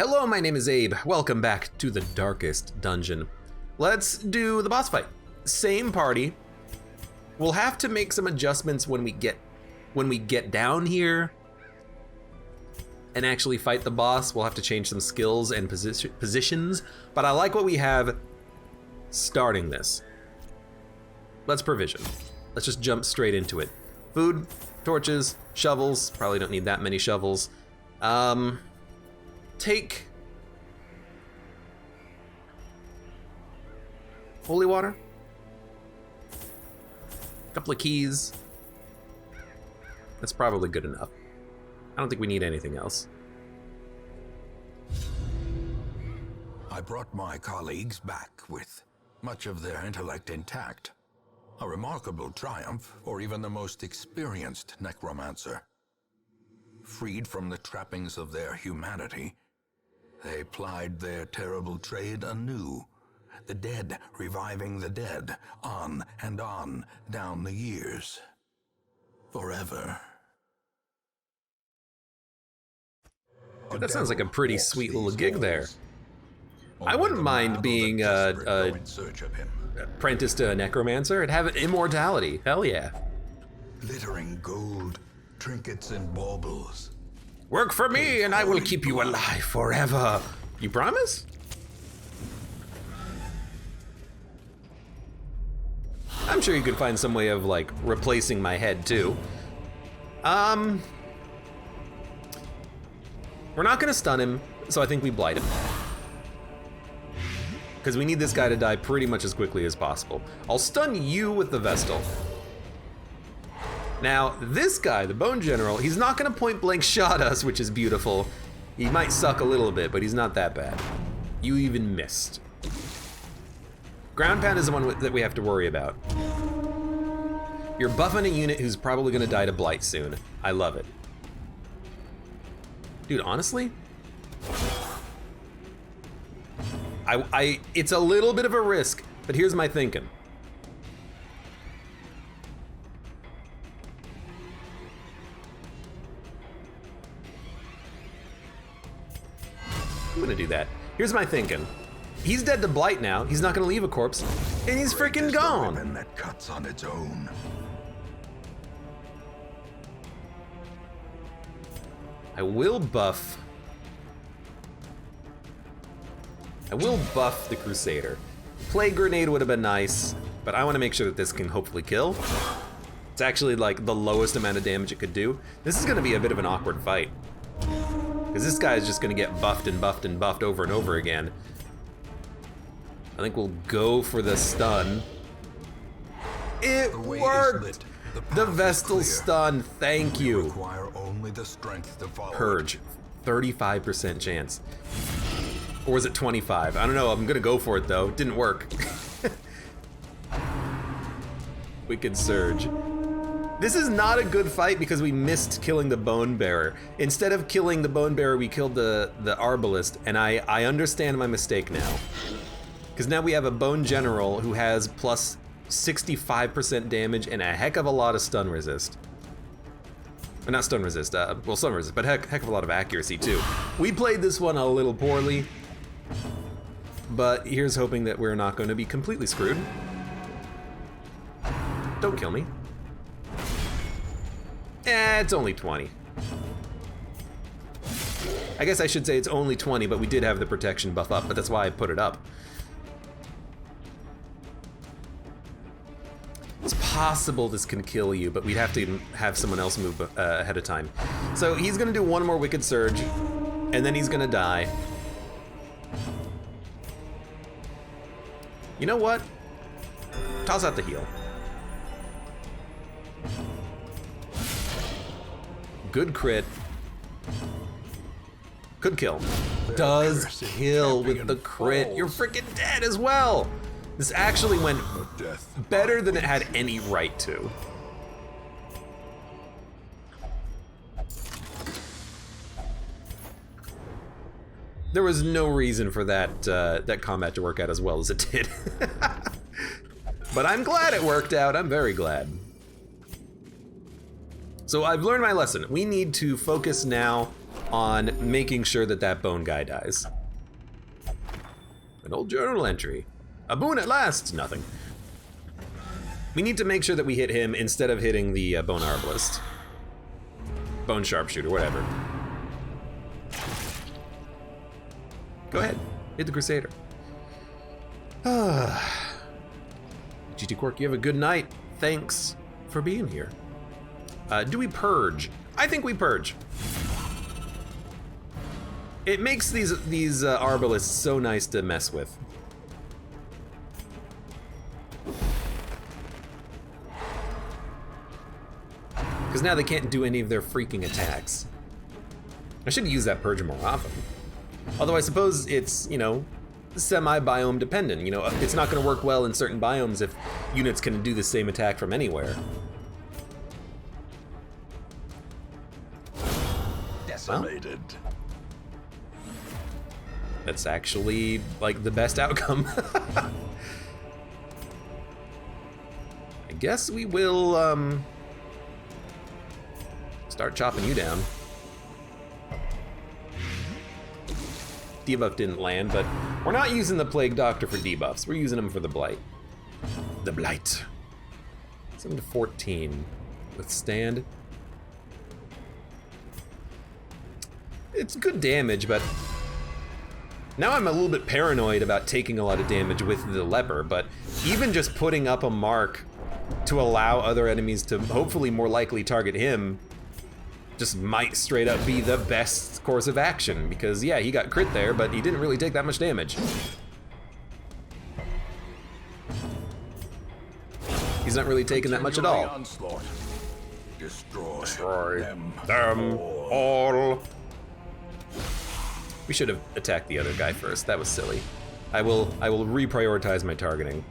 Hello, my name is Abe. Welcome back to the darkest dungeon. Let's do the boss fight. Same party. We'll have to make some adjustments when we get down here and actually fight the boss. We'll have to change some skills and positions, but I like what we have starting this. Let's provision. Let's just jump straight into it. Food, torches, shovels. Probably don't need that many shovels. Take holy water, a couple of keys. That's probably good enough. I don't think we need anything else. I brought my colleagues back with much of their intellect intact. A remarkable triumph for even the most experienced necromancer. Freed from the trappings of their humanity, they plied their terrible trade anew, the dead reviving the dead, on and on down the years. Forever. That sounds like a pretty sweet little gig there. I wouldn't mind being apprenticed to a necromancer and have immortality. Hell yeah. Glittering gold, trinkets and baubles. Work for me and I will keep you alive forever. You promise? I'm sure you could find some way of like replacing my head too. We're not gonna stun him, so I think we blight him. Because we need this guy to die pretty much as quickly as possible. I'll stun you with the Vestal. Now, this guy, the Bone General, he's not gonna point blank shot us, which is beautiful. He might suck a little bit, but he's not that bad. You even missed. Ground Pound is the one that we have to worry about. You're buffing a unit who's probably gonna die to blight soon. I love it. Dude, honestly, it's a little bit of a risk, but here's my thinking. I'm gonna do that. Here's my thinking. He's dead to blight now. He's not gonna leave a corpse, and he's freaking gone. Weapon that cuts on its own. I will buff the Crusader. Plague Grenade would have been nice, but I want to make sure that this can hopefully kill. It's actually like the lowest amount of damage it could do. This is going to be a bit of an awkward fight, because this guy is just going to get buffed and buffed and buffed over and over again. I think we'll go for the stun. It worked! The Vestal stun, thank you. Require only the strength to follow. Purge, 35% chance. Or was it 25? I don't know, I'm gonna go for it though. It didn't work. Wicked Surge. This is not a good fight because we missed killing the Bone Bearer. Instead of killing the Bone Bearer, we killed the Arbalist, and I understand my mistake now. Because now we have a Bone General who has plus 65% damage and a heck of a lot of stun resist. Or not stun resist, well stun resist, but heck of a lot of accuracy too. We played this one a little poorly, but here's hoping that we're not going to be completely screwed. Don't kill me. It's only 20. I guess I should say it's only 20, but we did have the protection buff up, but that's why I put it up. It's possible this can kill you, but we'd have to have someone else move ahead of time. So he's gonna do one more Wicked Surge, and then he's gonna die. You know what? Toss out the heal. Good crit. Good kill. Does kill with the crit. You're freaking dead as well. This actually went better than it had any right to. There was no reason for that combat to work out as well as it did. But I'm glad it worked out. I'm very glad. So I've learned my lesson. We need to focus now on making sure that that bone guy dies. An old journal entry. A boon at last! Nothing. We need to make sure that we hit him instead of hitting the bone arbalist. Bone sharpshooter, whatever. Go ahead, hit the Crusader. GT Quirk, you have a good night. Thanks for being here. Do we purge? I think we purge. It makes these arbalists so nice to mess with. Because now they can't do any of their freaking attacks. I should use that purge more often. Although I suppose it's, you know, semi-biome dependent. You know, it's not going to work well in certain biomes if units can do the same attack from anywhere. Decimated. That's actually, like, the best outcome. I guess we will, start chopping you down. Debuff didn't land, but we're not using the Plague Doctor for debuffs. We're using him for the Blight. The Blight. 7 to 14. Withstand. It's good damage, but now I'm a little bit paranoid about taking a lot of damage with the Leper, but even just putting up a mark to allow other enemies to hopefully more likely target him just might straight up be the best course of action, because yeah, he got crit there, but he didn't really take that much damage. He's not really taking that much at all. Destroy them all. We should have attacked the other guy first. That was silly. I will reprioritize my targeting.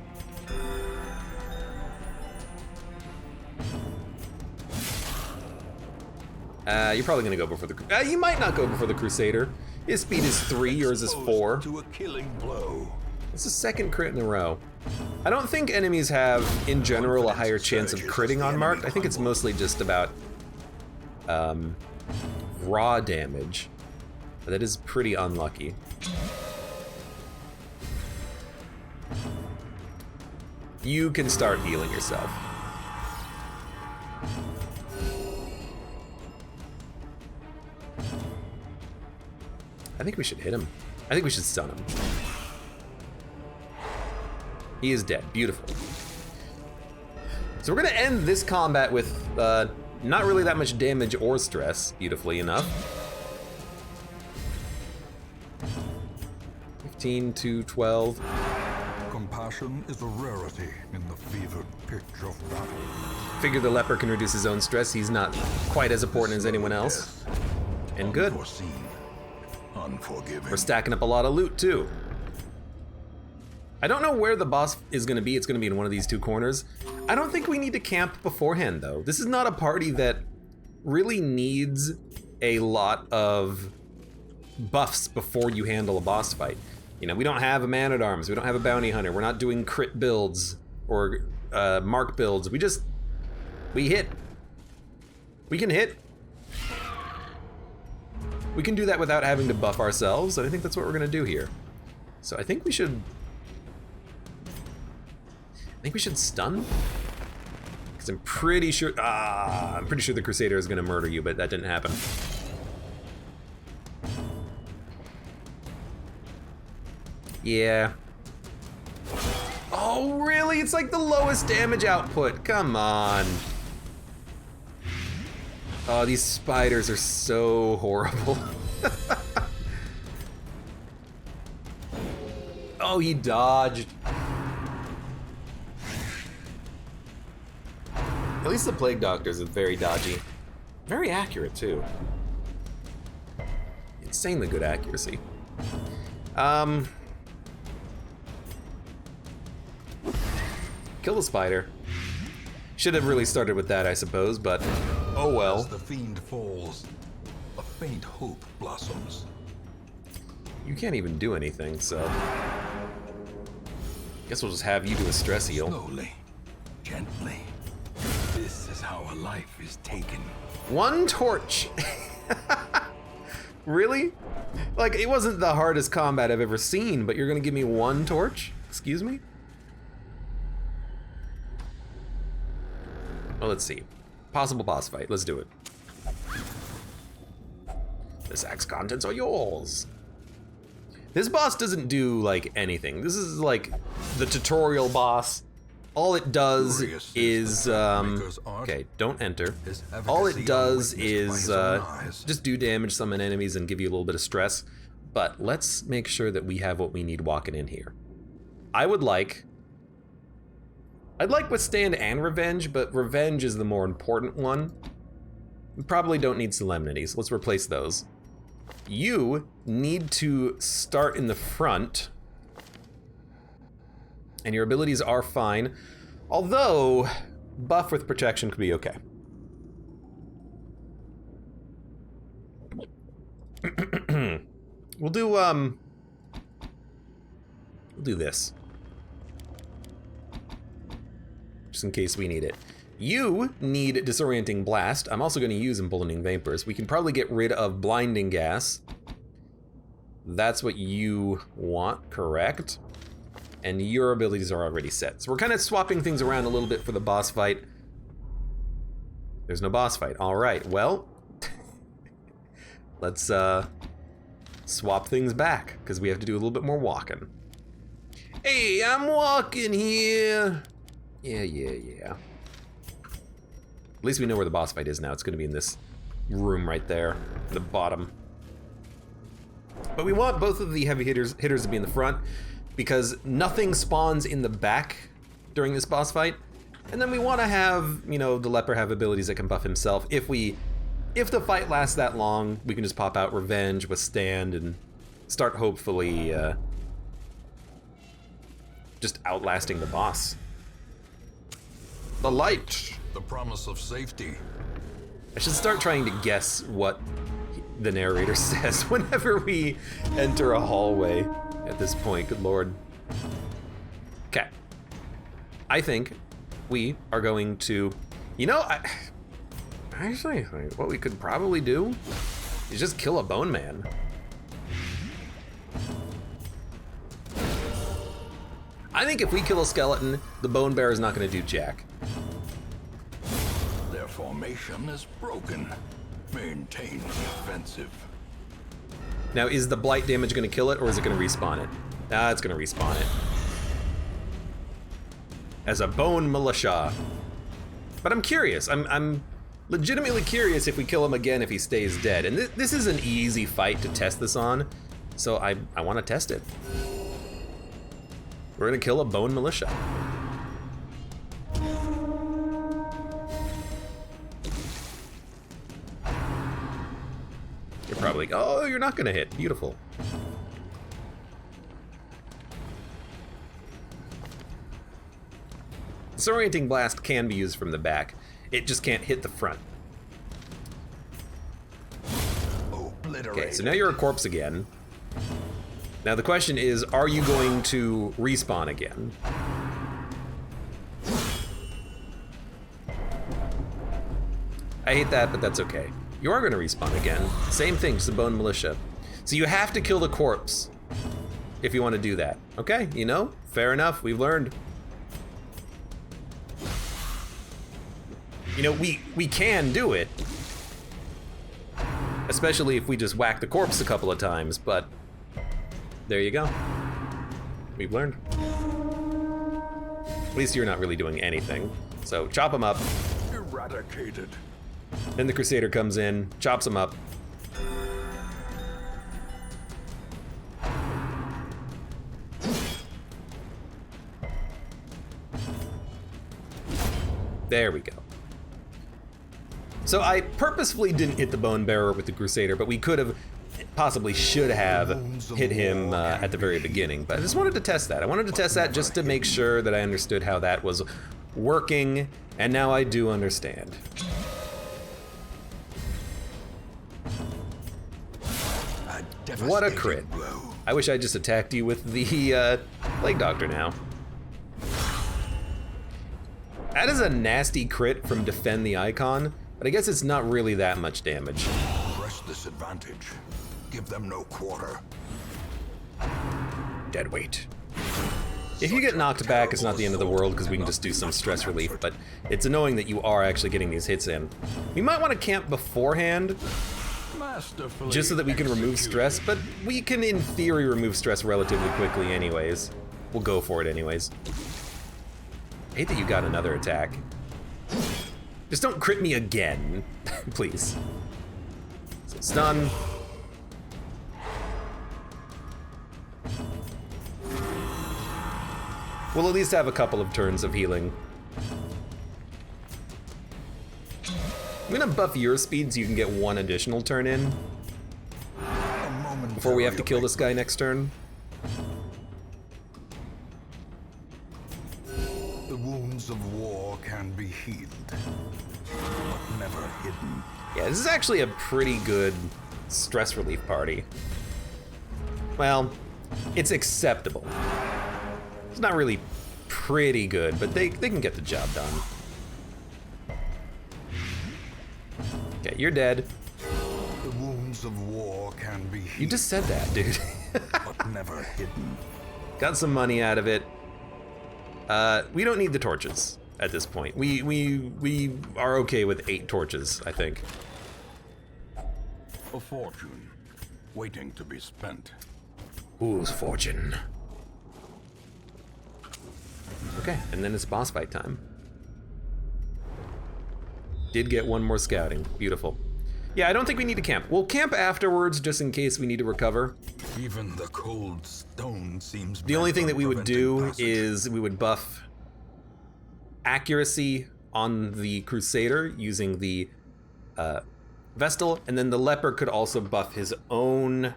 You're probably gonna go before the. You might not go before the Crusader. His speed is 3, yours is 4. To a killing blow. It's the second crit in a row. I don't think enemies have, in general, a higher chance of critting on marked. I think it's mostly just about raw damage. But that is pretty unlucky. You can start healing yourself. I think we should hit him. I think we should stun him. He is dead. Beautiful. So we're gonna end this combat with not really that much damage or stress, beautifully enough. 15 to 12. Compassion is a rarity in the fevered pitch of battle. Figure the Leper can reduce his own stress. He's not quite as important as anyone else. And good. Unforgiving. We're stacking up a lot of loot too. I don't know where the boss is gonna be. It's gonna be in one of these two corners. I don't think we need to camp beforehand though. This is not a party that really needs a lot of buffs before you handle a boss fight. You know, we don't have a man-at-arms, we don't have a bounty hunter, we're not doing crit builds or mark builds. We hit. We can hit. We can do that without having to buff ourselves, and I think that's what we're gonna do here. So I think we should stun? Because I'm pretty sure the Crusader is gonna murder you, but that didn't happen. Yeah. Oh, really? It's like the lowest damage output. Come on. Oh, these spiders are so horrible. Oh, he dodged. At least the Plague Doctor is very dodgy. Very accurate, too. Insanely good accuracy. Kill the spider. Should have really started with that, I suppose, but oh well. As the fiend falls, a faint hope blossoms. You can't even do anything, so guess we'll just have you do a stress heal. Slowly, gently. This is how a life is taken. One torch. Really? Like, it wasn't the hardest combat I've ever seen, but you're gonna give me 1 torch? Excuse me? Well, let's see. Possible boss fight. Let's do it. The sack's contents are yours. This boss doesn't do, like, anything. This is, like, the tutorial boss. All it does is, okay, don't enter. All it does is, just do damage, summon enemies, and give you a little bit of stress. But let's make sure that we have what we need walking in here. I'd like Withstand and Revenge, but Revenge is the more important one. We probably don't need Solemnities. Let's replace those. You need to start in the front, and your abilities are fine, although buff with protection could be okay. We'll do this, just in case we need it. You need Disorienting Blast. I'm also going to use Emboldening Vapors. We can probably get rid of Blinding Gas. That's what you want, correct? And your abilities are already set. So we're kind of swapping things around a little bit for the boss fight. There's no boss fight. All right, well, let's swap things back, because we have to do a little bit more walking. Hey, I'm walking here. Yeah. At least we know where the boss fight is now. It's gonna be in this room right there, at the bottom. But we want both of the heavy hitters to be in the front, because nothing spawns in the back during this boss fight. And then we want to have, you know, the leper have abilities that can buff himself. If the fight lasts that long, we can just pop out Revenge, Withstand, and start hopefully just outlasting the boss. The light. The promise of safety. I should start trying to guess what the narrator says whenever we enter a hallway at this point, good lord. Okay. I think we are going to, you know, actually, what we could probably do is just kill a bone man. I think if we kill a skeleton, the bone bear is not going to do jack. Their formation is broken. Maintain the offensive. Now, is the blight damage going to kill it, or is it going to respawn it? It's going to respawn it. As a bone militia. But I'm curious. I'm legitimately curious if we kill him again if he stays dead. And this is an easy fight to test this on, so I want to test it. We're going to kill a bone militia. You're probably, oh, you're not gonna hit. Beautiful. Disorienting Blast can be used from the back. It just can't hit the front. Okay, so now you're a corpse again. Now the question is, are you going to respawn again? I hate that, but that's okay. You are going to respawn again. Same thing, just a bone militia. So you have to kill the corpse if you want to do that. Okay, you know, fair enough, we've learned. You know, we can do it. Especially if we just whack the corpse a couple of times, but there you go. We've learned. At least you're not really doing anything. So chop them up. Eradicated. Then the Crusader comes in, chops him up. There we go. So I purposefully didn't hit the Bone Bearer with the Crusader, but we could have, possibly should have, hit him at the very beginning. But I just wanted to test that. I wanted to test that just to make sure that I understood how that was working, and now I do understand. What a crit. I wish I just attacked you with the Plague Doctor now. That is a nasty crit from Defend the Icon, but I guess it's not really that much damage. Press this advantage. give them no quarter. Dead weight. If you get knocked back, it's not the end of the world because we can just do some stress relief, but it's annoying that you are actually getting these hits in. We might want to camp beforehand, just so that we can remove stress, but we can, in theory, remove stress relatively quickly anyways. We'll go for it anyways. I hate that you got another attack. Just don't crit me again, please. So stun. We'll at least have a couple of turns of healing. I'm gonna buff your speed so you can get one additional turn in before we have to kill this guy next turn. The wounds of war can be healed, but never hidden. Yeah, this is actually a pretty good stress relief party. Well, it's acceptable. It's not really pretty good, but they can get the job done. Okay, you're dead. The wounds of war can be healed. You just said that, dude. But never hidden. Got some money out of it. We don't need the torches at this point. We are okay with 8 torches, I think. A fortune waiting to be spent. Whose fortune? Okay, and then it's boss fight time. Did get one more scouting. Beautiful. Yeah, I don't think we need to camp. We'll camp afterwards just in case we need to recover. Even the cold stone seems. The only thing that we would do passage. is we would buff accuracy on the Crusader using the Vestal, and then the Leper could also buff his own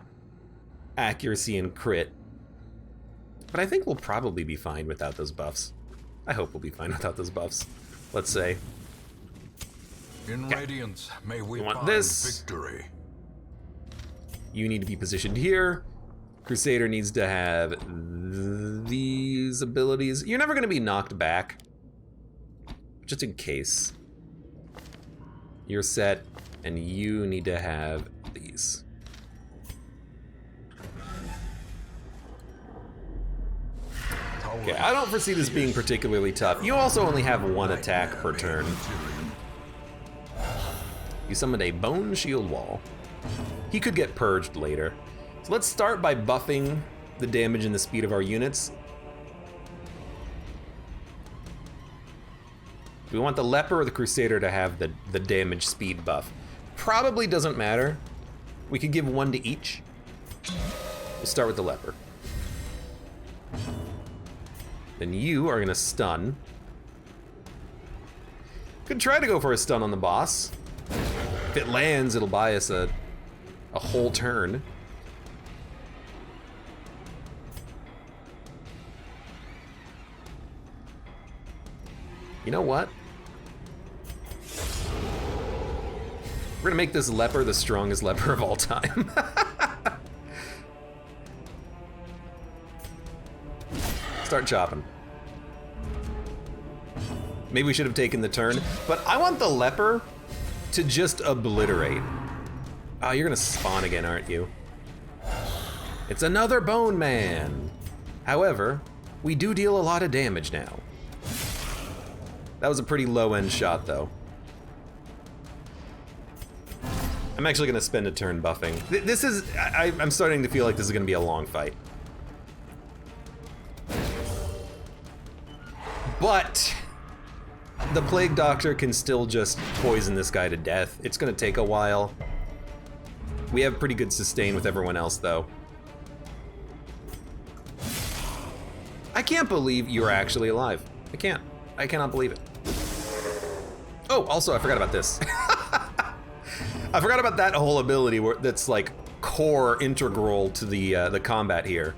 accuracy and crit. But I think we'll probably be fine without those buffs. I hope we'll be fine without those buffs. Let's say. In Radiance, may we want find this. victory. You need to be positioned here. Crusader needs to have these abilities. You're never going to be knocked back. Just in case. You're set, and you need to have these. Okay, I don't foresee this being particularly tough. You also only have one attack per turn. You summoned a Bone Shield Wall. He could get purged later. So let's start by buffing the damage and the speed of our units. Do we want the Leper or the Crusader to have the damage speed buff? Probably doesn't matter. We could give one to each. We'll start with the Leper. Then you are gonna stun. Could try to go for a stun on the boss. If it lands, it'll buy us a whole turn. You know what? We're gonna make this Leper the strongest Leper of all time. Start chopping. Maybe we should have taken the turn, but I want the Leper to just obliterate. Oh, you're gonna spawn again, aren't you? It's another Bone Man. However, we do deal a lot of damage now. That was a pretty low-end shot, though. I'm actually gonna spend a turn buffing. This is, I'm starting to feel like this is gonna be a long fight. But the Plague Doctor can still just poison this guy to death. It's gonna take a while. We have pretty good sustain with everyone else, though. I can't believe you're actually alive. I can't. I cannot believe it. Oh, also, I forgot about this. I forgot about that whole ability that's like core integral to the combat here.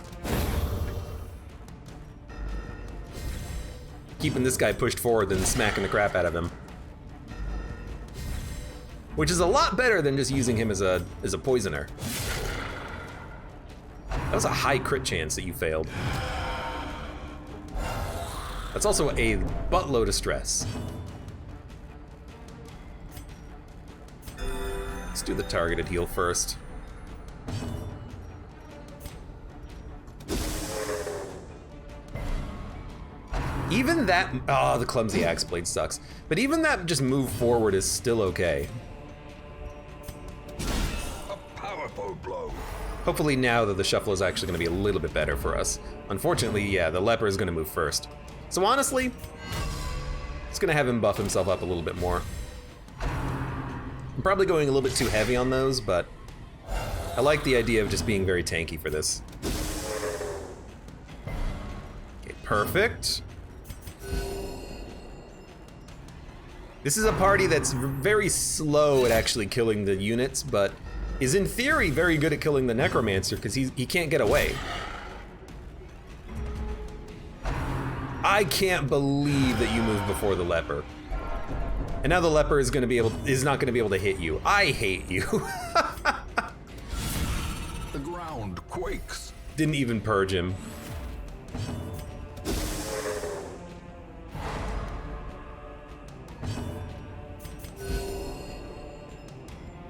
Keeping this guy pushed forward than smacking the crap out of him. Which is a lot better than just using him as a poisoner. That was a high crit chance that you failed. That's also a buttload of stress. Let's do the targeted heal first. Even that, oh, the clumsy axe blade sucks. But even that just move forward is still okay. A powerful blow. Hopefully now that the shuffle is actually gonna be a little bit better for us. Unfortunately, yeah, the leper is gonna move first. So honestly, it's gonna have him buff himself up a little bit more. I'm probably going a little bit too heavy on those, but I like the idea of just being very tanky for this. Okay, perfect. This is a party that's very slow at actually killing the units, but is in theory very good at killing the Necromancer because he can't get away. I can't believe that you moved before the leper. And now the leper is not gonna be able to hit you. I hate you. The ground quakes. Didn't even purge him.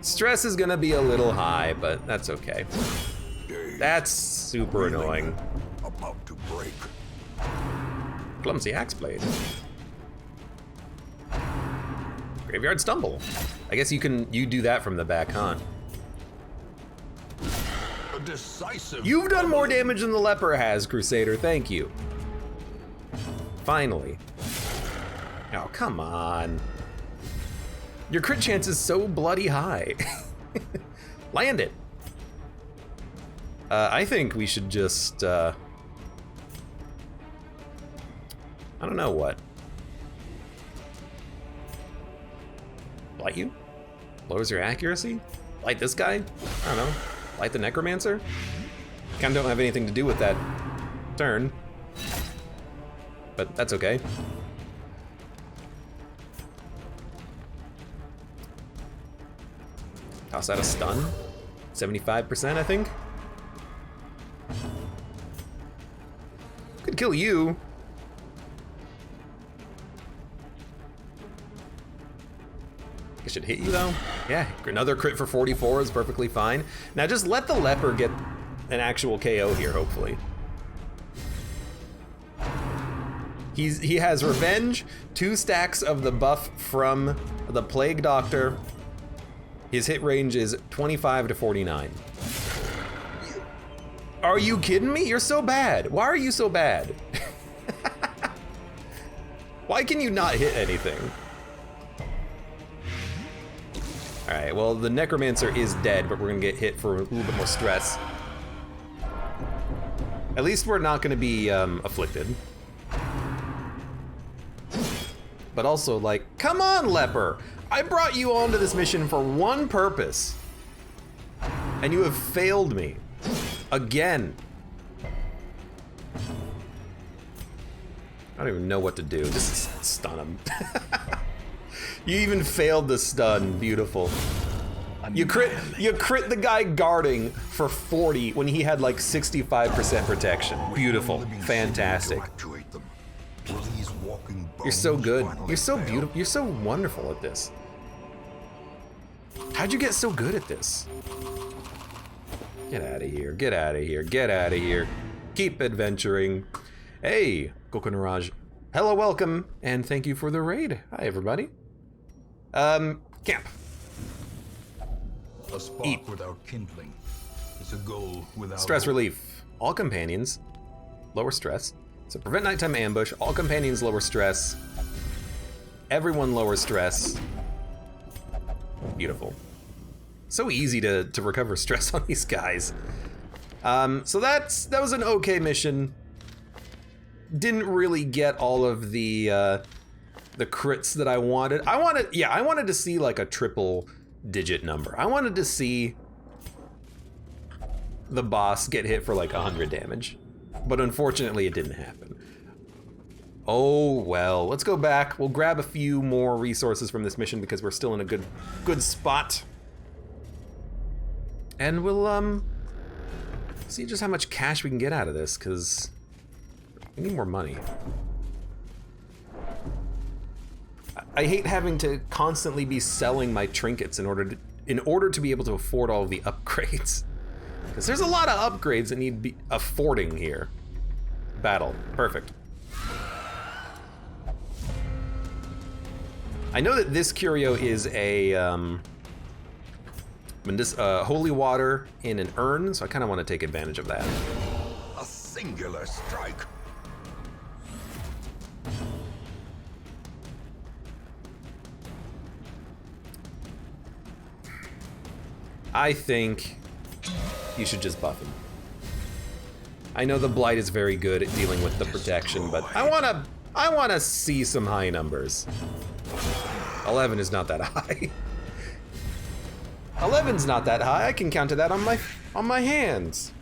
Stress is gonna be a little high, but that's okay. That's super annoying. About to break. Clumsy axe blade. Graveyard stumble. I guess you do that from the back, huh? A decisive. You've done more damage than the leper has, Crusader. Thank you. Finally. Oh, come on. Your crit chance is so bloody high. Land it. I think we should just, I don't know what. Light you? Lowers your accuracy? Light this guy? I don't know. Light the Necromancer? Kinda don't have anything to do with that turn. But that's okay. Toss out a stun. 75%, I think. Could kill you. I should hit you though. Yeah, another crit for 44 is perfectly fine. Now just let the leper get an actual KO here, hopefully. He has revenge, 2 stacks of the buff from the Plague Doctor. His hit range is 25 to 49. Are you kidding me? You're so bad. Why are you so bad? Why can you not hit anything? All right, well, the Necromancer is dead, but we're gonna get hit for a little bit more stress. At least we're not gonna be afflicted. But also, like, come on, leper. I brought you onto this mission for one purpose, and you have failed me again. I don't even know what to do. Just stun him. You even failed the stun. Beautiful. You crit the guy guarding for 40 when he had like 65% protection. Beautiful. Fantastic. You're so good. You're so beautiful. You're so wonderful at this. How'd you get so good at this? Get out of here. Get out of here. Get out of here. Keep adventuring. Hey, Kokonaraj. Hello, welcome, and thank you for the raid. Hi, everybody. Camp. A spark Eat. without kindling is a goal without Stress hope. relief. All companions lower stress. So prevent nighttime ambush. All companions lower stress. Everyone lowers stress. Beautiful. So easy to recover stress on these guys. So that was an okay mission. Didn't really get all of the crits that I wanted. I wanted to see like a triple digit number. I wanted to see the boss get hit for like 100 damage. But unfortunately it didn't happen. Oh well, let's go back. We'll grab a few more resources from this mission because we're still in a good spot. And we'll see just how much cash we can get out of this, because we need more money. I hate having to constantly be selling my trinkets in order to be able to afford all of the upgrades. Because there's a lot of upgrades that need to be affording here. Battle, perfect. I know that this curio is a holy water in an urn, so I kind of want to take advantage of that. A singular strike. I think you should just buff him. I know the blight is very good at dealing with the protection, but I wanna see some high numbers. 11 is not that high. 11's not that high. I can counter that on my hands.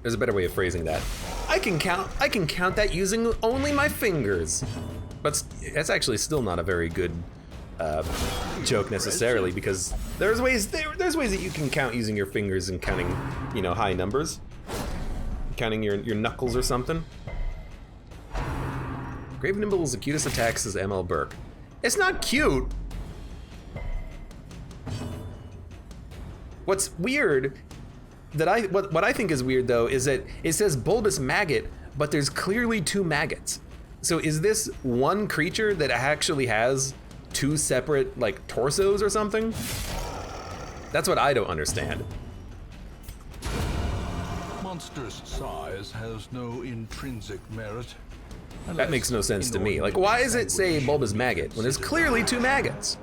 There's a better way of phrasing that. I can count that using only my fingers. But that's actually still not a very good joke necessarily, because there's ways that you can count using your fingers and counting, high numbers. Counting your knuckles or something. Grave Nimble is the cutest attack, says ML Burke. It's not cute. What's weird what I think is weird though is that it says bulbous maggot, but there's clearly 2 maggots. So is this one creature that actually has 2 separate torsos or something? That's what I don't understand. Monster's size has no intrinsic merit. That makes no sense to me. Why does it say bulbous maggot when there's clearly 2 maggots?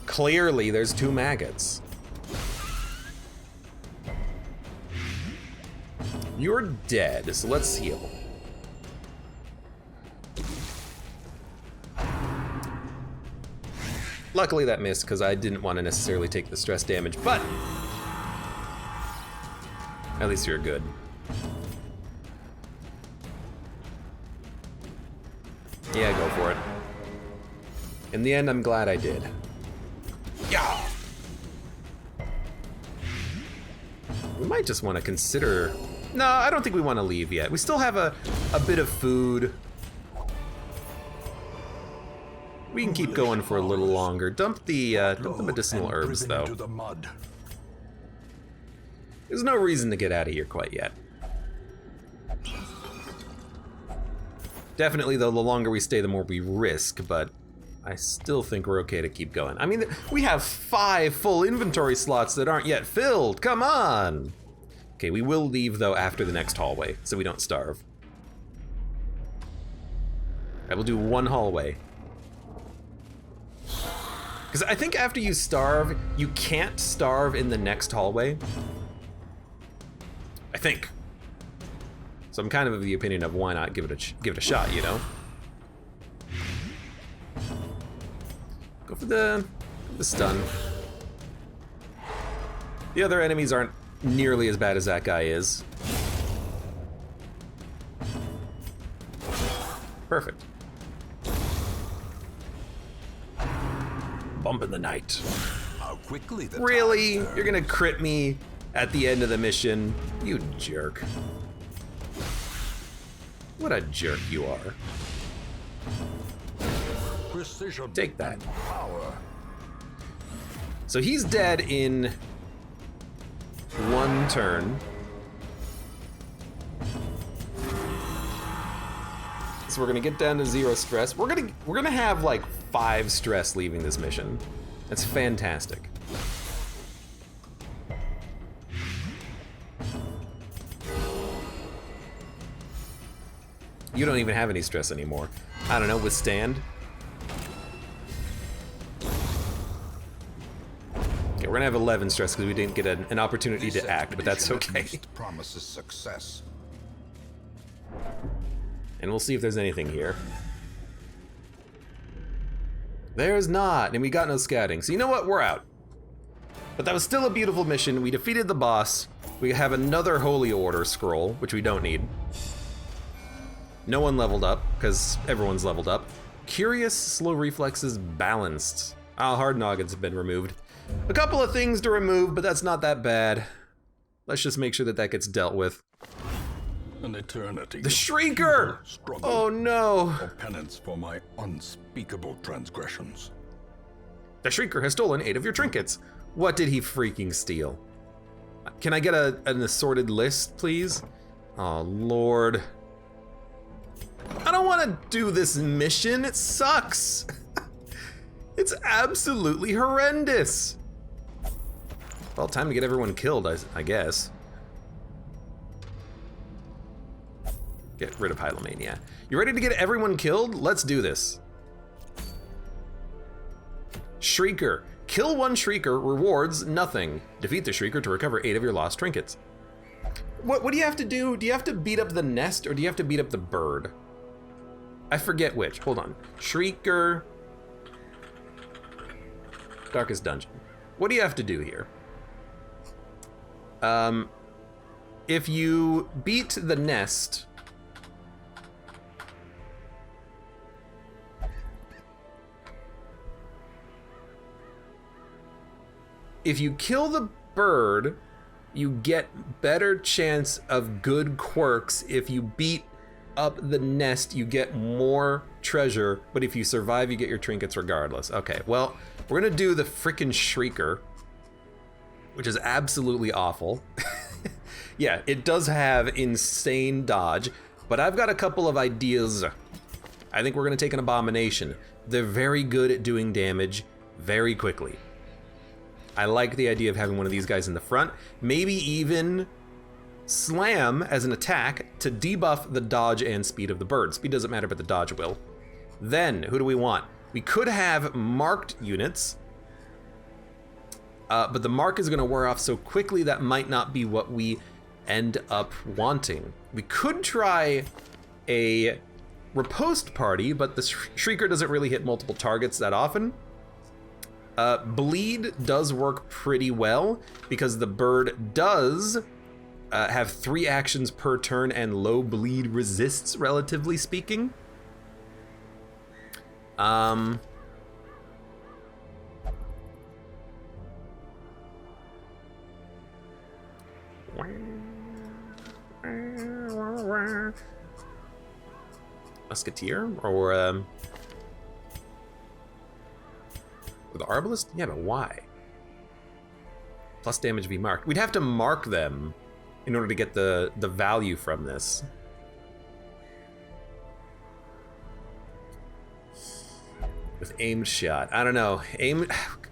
Clearly there's 2 maggots. You're dead, so let's heal. Luckily that missed because I didn't want to necessarily take the stress damage, but at least you're good. Yeah, go for it. In the end, I'm glad I did. Yeah. We might just want to consider. No, I don't think we want to leave yet. We still have a bit of food. We can keep going for a little longer. Dump the medicinal herbs, though. There's no reason to get out of here quite yet. Definitely, though, the longer we stay, the more we risk, but I still think we're okay to keep going. I mean, we have 5 full inventory slots that aren't yet filled. Come on! Okay, we will leave, though, after the next hallway, so we don't starve. I will do 1 hallway. Because I think after you starve, you can't starve in the next hallway. I think. So I'm kind of the opinion of why not give it a shot, Go for the stun. The other enemies aren't nearly as bad as that guy is. Perfect. Bump in the night. How quickly the Really? time turns. You're gonna crit me at the end of the mission? You jerk. What a jerk you are. Precision Take that. and power. So he's dead in 1 turn. So we're gonna get down to 0 stress. We're gonna have 5 stress leaving this mission. That's fantastic. You don't even have any stress anymore. I don't know, withstand. Okay, we're gonna have 11 stress because we didn't get an opportunity to act, but that's okay. At least promises success. And we'll see if there's anything here. There's not, and we got no scouting. So you know what, we're out. But that was still a beautiful mission. We defeated the boss. We have another Holy Order scroll, which we don't need. No one leveled up, because everyone's leveled up. Curious, slow reflexes, balanced. Hard noggins have been removed. A couple of things to remove, but that's not that bad. Let's just make sure that that gets dealt with. An eternity. The Shrieker! Struggle Oh no! for penance for my unspeakable transgressions. The Shrieker has stolen 8 of your trinkets. What did he freaking steal? Can I get an assorted list, please? Oh, Lord. I don't want to do this mission. It sucks. It's absolutely horrendous. Well, time to get everyone killed, I guess. Get rid of Hylomania. You ready to get everyone killed? Let's do this. Shrieker. Kill one Shrieker, rewards nothing. Defeat the Shrieker to recover 8 of your lost trinkets. What do you have to do? Do you have to beat up the nest or do you have to beat up the bird? I forget which. Hold on. Shrieker. Darkest Dungeon. What do you have to do here? If you beat the nest, if you kill the bird, you get better chance of good quirks. If you beat up the nest, you get more treasure, but if you survive, you get your trinkets regardless. Okay, well, we're gonna do the frickin' Shrieker, which is absolutely awful. Yeah, it does have insane dodge, but I've got a couple of ideas. I think we're gonna take an Abomination. They're very good at doing damage very quickly. I like the idea of having one of these guys in the front, maybe even Slam as an attack to debuff the dodge and speed of the bird. Speed doesn't matter, but the dodge will. Then, who do we want? We could have marked units, but the mark is gonna wear off so quickly that might not be what we end up wanting. We could try a riposte party, but the Shrieker doesn't really hit multiple targets that often. Bleed does work pretty well because the bird does have 3 actions per turn and low bleed resists, relatively speaking. Musketeer or with the Arbalist? Yeah, but why? Plus damage be marked. We'd have to mark them in order to get the value from this. With aimed shot. I don't know.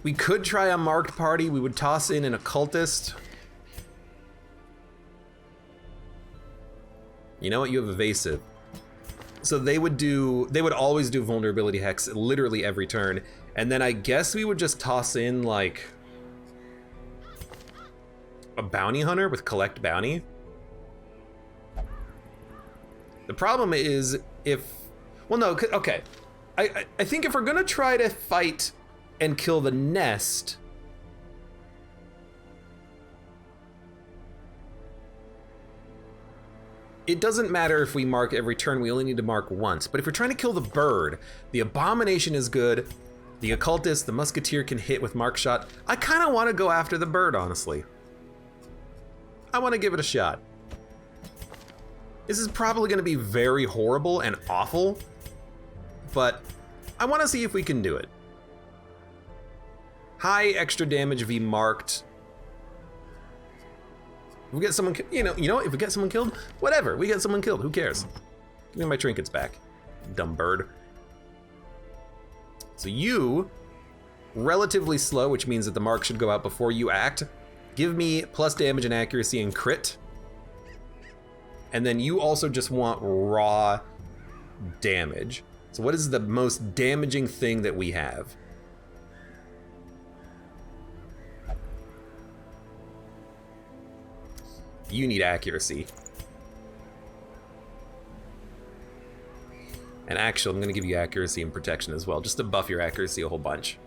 We could try a marked party. We would toss in an occultist. You know what? You have evasive. So they would always do vulnerability hex literally every turn. And then I guess we would just toss in like a bounty hunter with collect bounty. The problem is well, no, okay. I think if we're gonna try to fight and kill the nest, it doesn't matter if we mark every turn, we only need to mark once. But if we're trying to kill the bird, the Abomination is good. The Occultist, the Musketeer can hit with mark shot. I kind of want to go after the bird, honestly. I want to give it a shot. This is probably going to be very horrible and awful, but I want to see if we can do it. High extra damage v marked. If we get someone, you know what? If we get someone killed, whatever. We get someone killed. Who cares? Give me my trinkets back, dumb bird. So you, relatively slow, which means that the mark should go out before you act. Give me plus damage and accuracy and crit. And then you also just want raw damage. So what is the most damaging thing that we have? You need accuracy. And actually, I'm gonna give you accuracy and protection as well, just to buff your accuracy a whole bunch.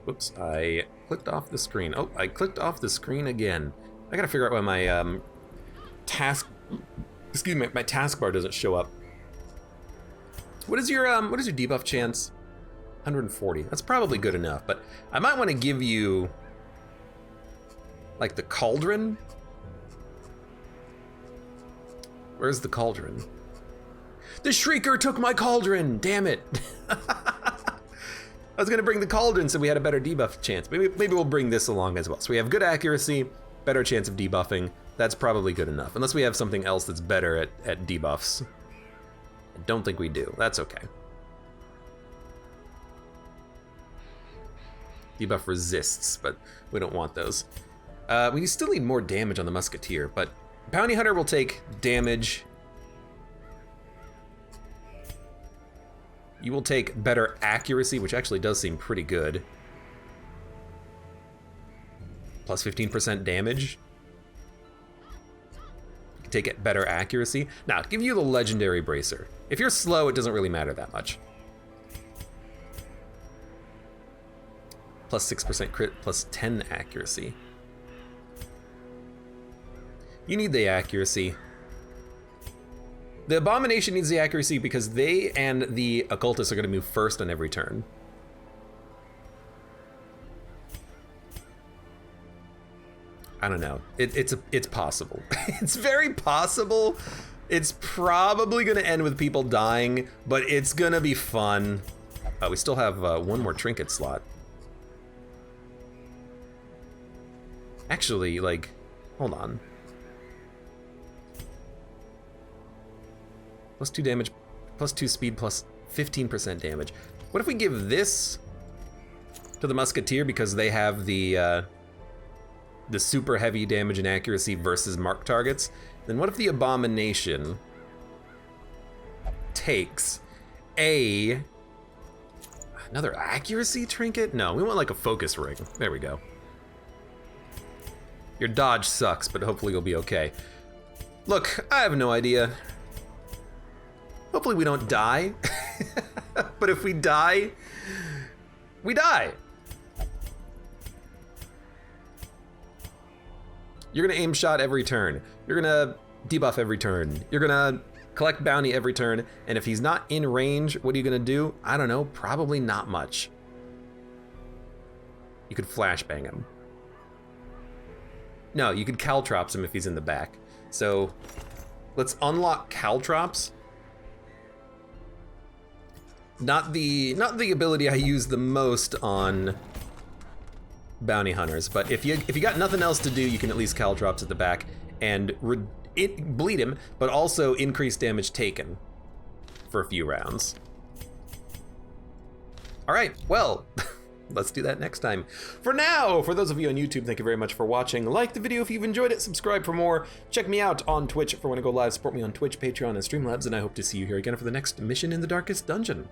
Whoops, I clicked off the screen. Oh, I clicked off the screen again. I gotta figure out why my my taskbar doesn't show up. What is your debuff chance? 140. That's probably good enough, but I might want to give you like the cauldron. Where's the cauldron? The Shrieker took my cauldron, damn it. I was gonna bring the cauldron so we had a better debuff chance. Maybe we'll bring this along as well. So we have good accuracy, better chance of debuffing. That's probably good enough, unless we have something else that's better at debuffs. I don't think we do. That's okay. Debuff resists, but we don't want those. We still need more damage on the Musketeer, but Bounty Hunter will take damage. You will take better accuracy, which actually does seem pretty good. Plus 15% damage. You can take it better accuracy. Now, to give you the Legendary Bracer. If you're slow, it doesn't really matter that much. Plus 6% crit, plus 10 accuracy. You need the accuracy. The Abomination needs the accuracy because they and the Occultist are going to move first on every turn. I don't know. It's possible. It's very possible. It's probably going to end with people dying, but it's going to be fun. We still have one more trinket slot. Actually, like, hold on. Plus 2 damage, plus 2 speed, plus 15% damage. What if we give this to the Musketeer because they have the super heavy damage and accuracy versus marked targets? Then what if the Abomination takes another accuracy trinket? No, we want like a focus ring. There we go. Your dodge sucks, but hopefully you'll be okay. Look, I have no idea. Hopefully we don't die. But if we die, we die. You're gonna aim shot every turn. You're gonna debuff every turn. You're gonna collect bounty every turn. And if he's not in range, what are you gonna do? I don't know, probably not much. You could flashbang him. No, you could caltrops him if he's in the back. So let's unlock caltrops. Not the ability I use the most on bounty hunters, but if you got nothing else to do, you can at least caltrops at the back and bleed him, but also increase damage taken for a few rounds. All right, well, let's do that next time. For now, for those of you on YouTube, thank you very much for watching. Like the video if you've enjoyed it, subscribe for more. Check me out on Twitch for when I go live, support me on Twitch, Patreon, and Streamlabs, and I hope to see you here again for the next mission in the Darkest Dungeon.